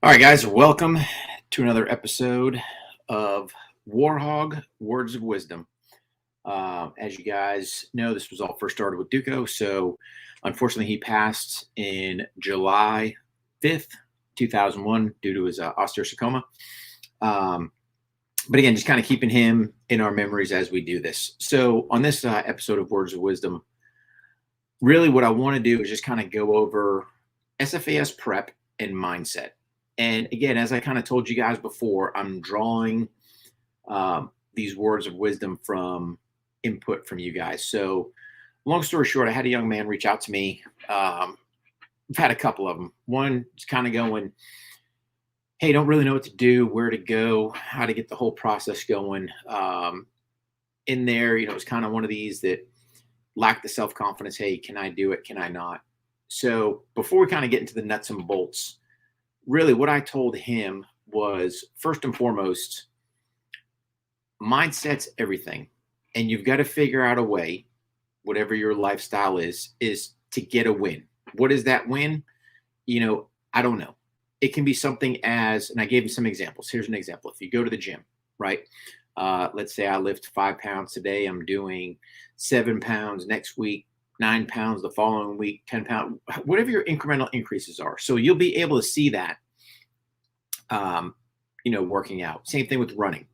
All right, guys, welcome to another episode of War HOGG Words of Wisdom. As you guys know, this was all first started with Duco. So, unfortunately, he passed in July 5th, 2001, due to his osteosarcoma. But again, just kind of keeping him in our memories as we do this. So, on this episode of Words of Wisdom, really what I want to do is just kind of go over SFAS prep and mindset. And again, as I kind of told you guys before, I'm drawing these words of wisdom from input from you guys. So, long story short, I had a young man reach out to me. I've had a couple of them. One is kind of going, hey, don't really know what to do, where to go, how to get the whole process going. In there, it's kind of one of these that lack the self-confidence. Hey, can I do it? Can I not? So before we kind of get into the nuts and bolts, really what I told him was, first and foremost, mindset's everything. And you've got to figure out a way, whatever your lifestyle is to get a win. What is that win? I don't know. It can be something as, and I gave him some examples. Here's an example. If you go to the gym, right? Let's say I lift 5 pounds today. I'm doing 7 pounds next week, 9 pounds the following week, 10 pounds, whatever your incremental increases are. So you'll be able to see that, working out. Same thing with running.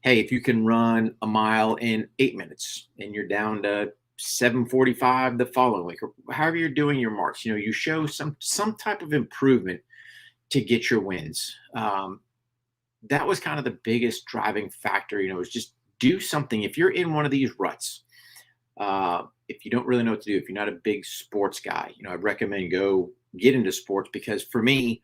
Hey, if you can run a mile in 8 minutes and you're down to 7:45 the following week, or however you're doing your marks, you show some type of improvement to get your wins. That was kind of the biggest driving factor, is just do something. If you're in one of these ruts, if you don't really know what to do, if you're not a big sports guy, I'd recommend go get into sports, because for me,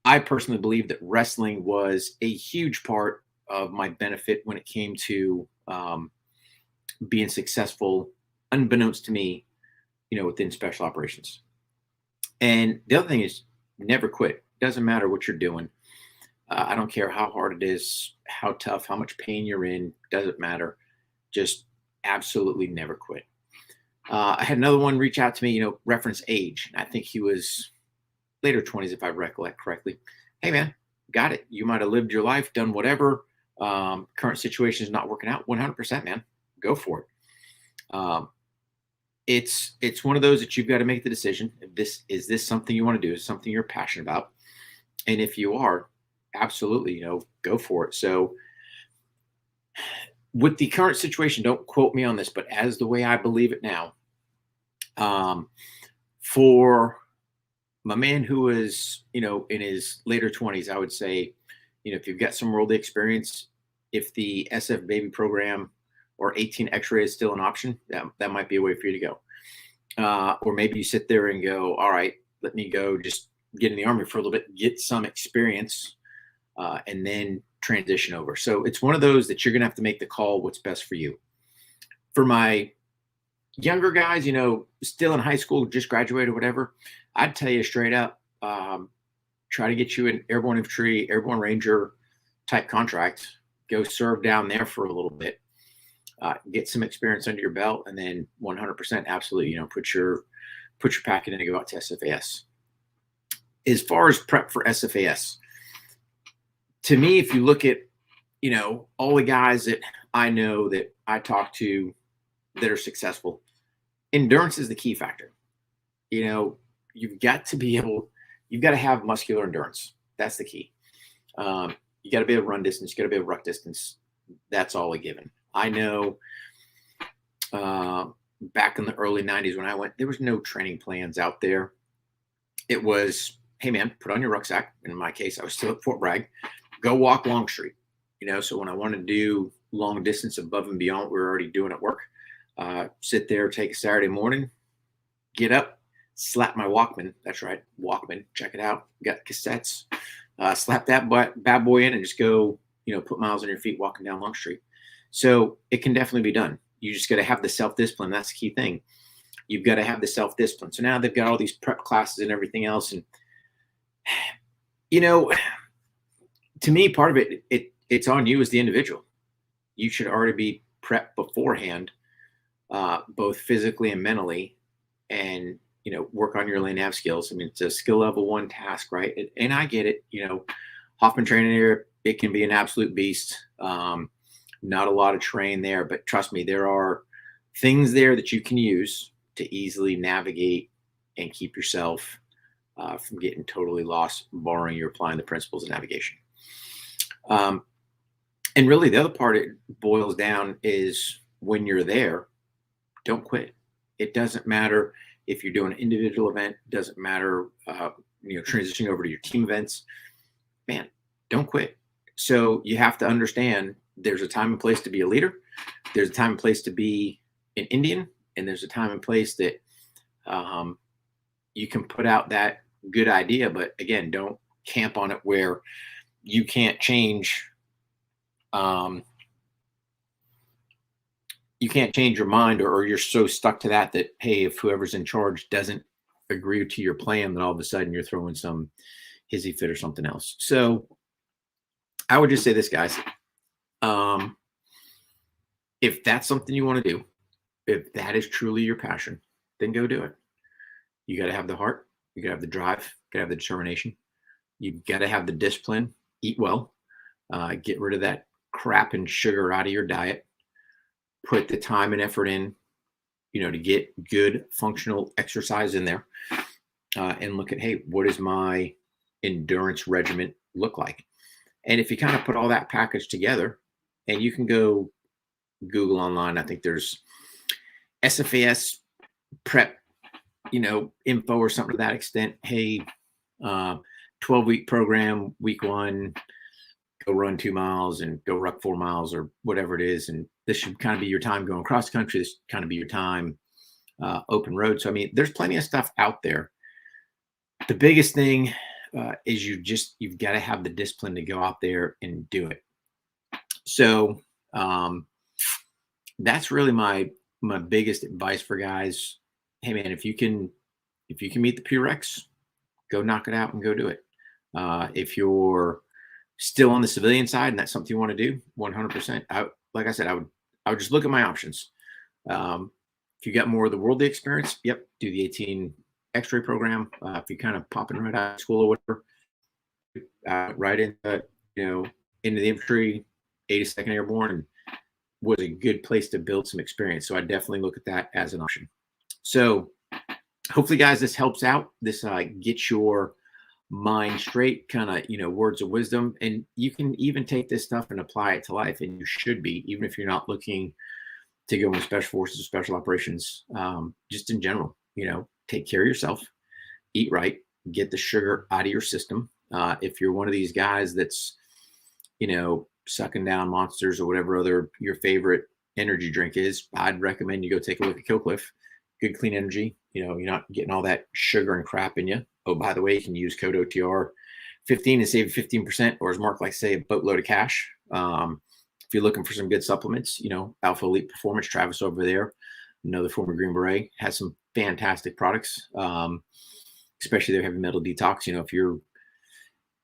I personally believe that wrestling was a huge part of my benefit when it came to being successful, unbeknownst to me, within special operations. And the other thing is never quit. Doesn't matter what you're doing. I don't care how hard it is, how tough, how much pain you're in, doesn't matter. Just absolutely never quit. I had another one reach out to me, reference age. I think he was later 20s, if I recollect correctly. Hey, man, got it. You might have lived your life, done whatever. Current situation is not working out. 100%, man. Go for it. It's one of those that you've got to make the decision. Is this something you want to do? Is something you're passionate about? And if you are, absolutely, go for it. So with the current situation, don't quote me on this, but as the way I believe it now, for my man who is, in his later 20s, I would say, if you've got some worldly experience, if the SF baby program or 18 X-ray is still an option, that might be a way for you to go. Or maybe you sit there and go, all right, let me go just get in the Army for a little bit, get some experience, and then transition over. So it's one of those that you're going to have to make the call what's best for you. For my younger guys, still in high school, just graduated or whatever, I'd tell you straight up, try to get you an airborne infantry, airborne ranger type contract. Go serve down there for a little bit, get some experience under your belt, and then 100% absolutely, put your packet in and go out to SFAS. As far as prep for SFAS, to me, if you look at, all the guys that I know that I talk to that are successful, endurance is the key factor. You've got to have muscular endurance. That's the key. You got to be able to run distance. You got to be able to ruck distance. That's all a given. I know back in the early 90s when I went, there was no training plans out there. It was, hey, man, put on your rucksack. In my case, I was still at Fort Bragg. Go walk Longstreet. So when I want to do long distance above and beyond what we're already doing at work, sit there, take a Saturday morning, get up, slap my Walkman. That's right, Walkman. Check it out. Got cassettes. Slap that bad boy in and just go, put miles on your feet walking down Longstreet. So it can definitely be done. You just got to have the self-discipline. That's the key thing. You've got to have the self-discipline. So now they've got all these prep classes and everything else. And, to me, part of it's on you as the individual. You should already be prepped beforehand, both physically and mentally. And work on your lane nav skills. I mean, it's a skill level 1 task, right? And I get it. Hoffman training area, it can be an absolute beast. Not a lot of terrain there, but trust me, there are things there that you can use to easily navigate and keep yourself from getting totally lost, barring you're applying the principles of navigation. And really, the other part it boils down is when you're there, don't quit. It doesn't matter if you're doing an individual event, doesn't matter, transitioning over to your team events, man, don't quit. So you have to understand there's a time and place to be a leader. There's a time and place to be an Indian, and there's a time and place that you can put out that good idea, but again, don't camp on it where you can't change. You can't change your mind, or you're so stuck to that, hey, if whoever's in charge doesn't agree to your plan, then all of a sudden you're throwing some hissy fit or something else. So I would just say this, guys. If that's something you want to do, if that is truly your passion, then go do it. You got to have the heart. You got to have the drive. You got to have the determination. You've got to have the discipline. Eat well. Get rid of that crap and sugar out of your diet. Put the time and effort in, to get good functional exercise in there, and look at, hey, what does my endurance regimen look like? And if you kind of put all that package together, and you can go Google online, I think there's SFAS prep, info or something to that extent. Hey, 12-week program, week 1, go run 2 miles and go ruck 4 miles or whatever it is. And this should kind of be your time going cross country. This should kind of be your time open road. So, I mean, there's plenty of stuff out there. The biggest thing is you've got to have the discipline to go out there and do it. So that's really my biggest advice for guys. Hey man, if you can meet the prereqs, go knock it out and go do it. If you're still on the civilian side and that's something you want to do, 100%. Like I said, I would just look at my options. If you got more of the worldly experience, yep, do the 18 X-ray program. If you're kind of popping right out of school or whatever, right into the infantry, 82nd Airborne, and was a good place to build some experience. So I definitely look at that as an option. So hopefully, guys, this helps out. This gets your mind straight, kind of, words of wisdom. And you can even take this stuff and apply it to life. And you should be, even if you're not looking to go in special forces or special operations, just in general, take care of yourself, eat right, get the sugar out of your system. If you're one of these guys that's, sucking down Monsters or whatever other your favorite energy drink is, I'd recommend you go take a look at Killcliff. Good clean energy. You're not getting all that sugar and crap in you. Oh, by the way, you can use code OTR 15 and save 15%, or as Mark likes to say, a boatload of cash. If you're looking for some good supplements, Alpha Elite Performance, Travis over there, another former Green Beret, has some fantastic products, especially their heavy metal detox. If you're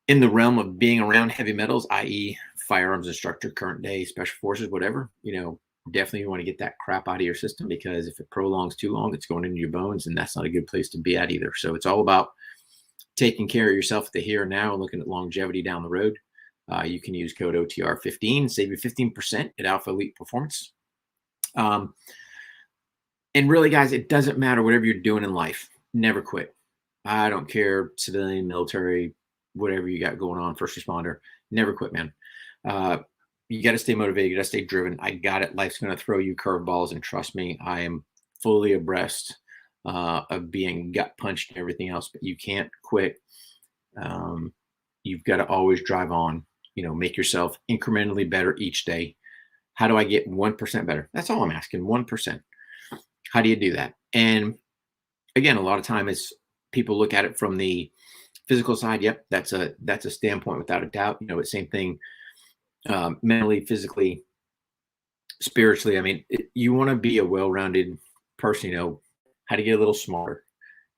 in the realm of being around heavy metals, i.e. firearms instructor, current day, special forces, whatever, definitely you want to get that crap out of your system, because if it prolongs too long, it's going into your bones, and that's not a good place to be at either. So it's all about taking care of yourself at the here and now and looking at longevity down the road. You can use code OTR 15, save you 15% at Alpha Elite Performance. And really, guys, it doesn't matter whatever you're doing in life. Never quit. I don't care, civilian, military, whatever you got going on, first responder. Never quit, man. You got to stay motivated. You got to stay driven. I got it. Life's going to throw you curveballs, and trust me, I am fully abreast of being gut punched and everything else. But you can't quit. You've got to always drive on. Make yourself incrementally better each day. How do I get 1% better? That's all I'm asking. 1%. How do you do that? And again, a lot of time is people look at it from the physical side. Yep, that's a standpoint without a doubt. It's same thing. Mentally, physically, spiritually. I mean, you want to be a well-rounded person, how to get a little smarter.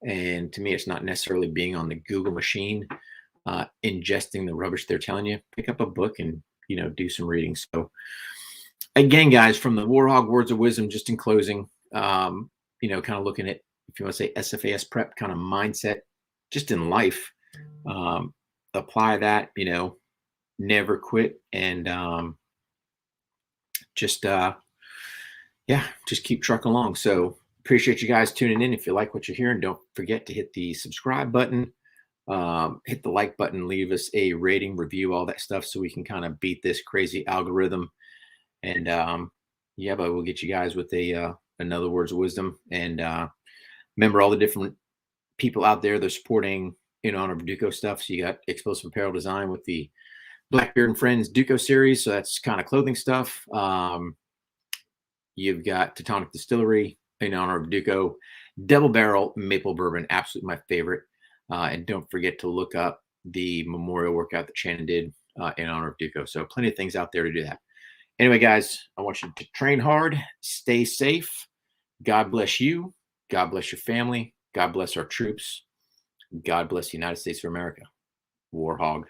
And to me, it's not necessarily being on the Google machine, ingesting the rubbish they're telling you. Pick up a book and, do some reading. So again, guys, from the War HOGG Words of Wisdom, just in closing, kind of looking at if you want to say SFAS prep kind of mindset, just in life, apply that, you know, never quit, and just keep trucking along. So appreciate you guys tuning in. If you like what you're hearing, don't forget to hit the subscribe button, hit the like button, leave us a rating, review, all that stuff, so we can kind of beat this crazy algorithm. And but we'll get you guys with another words of wisdom. And remember all the different people out there that are supporting In Honor of Duco stuff. So you got Explosive Apparel Design with the Blackbeard and Friends Duco series. So that's kind of clothing stuff. You've got Teutonic Distillery, In Honor of Duco, Double Barrel Maple Bourbon, absolutely my favorite. And don't forget to look up the memorial workout that Shannon did in honor of Duco. So plenty of things out there to do that. Anyway, guys, I want you to train hard, stay safe. God bless you. God bless your family. God bless our troops. God bless the United States of America. War Hog.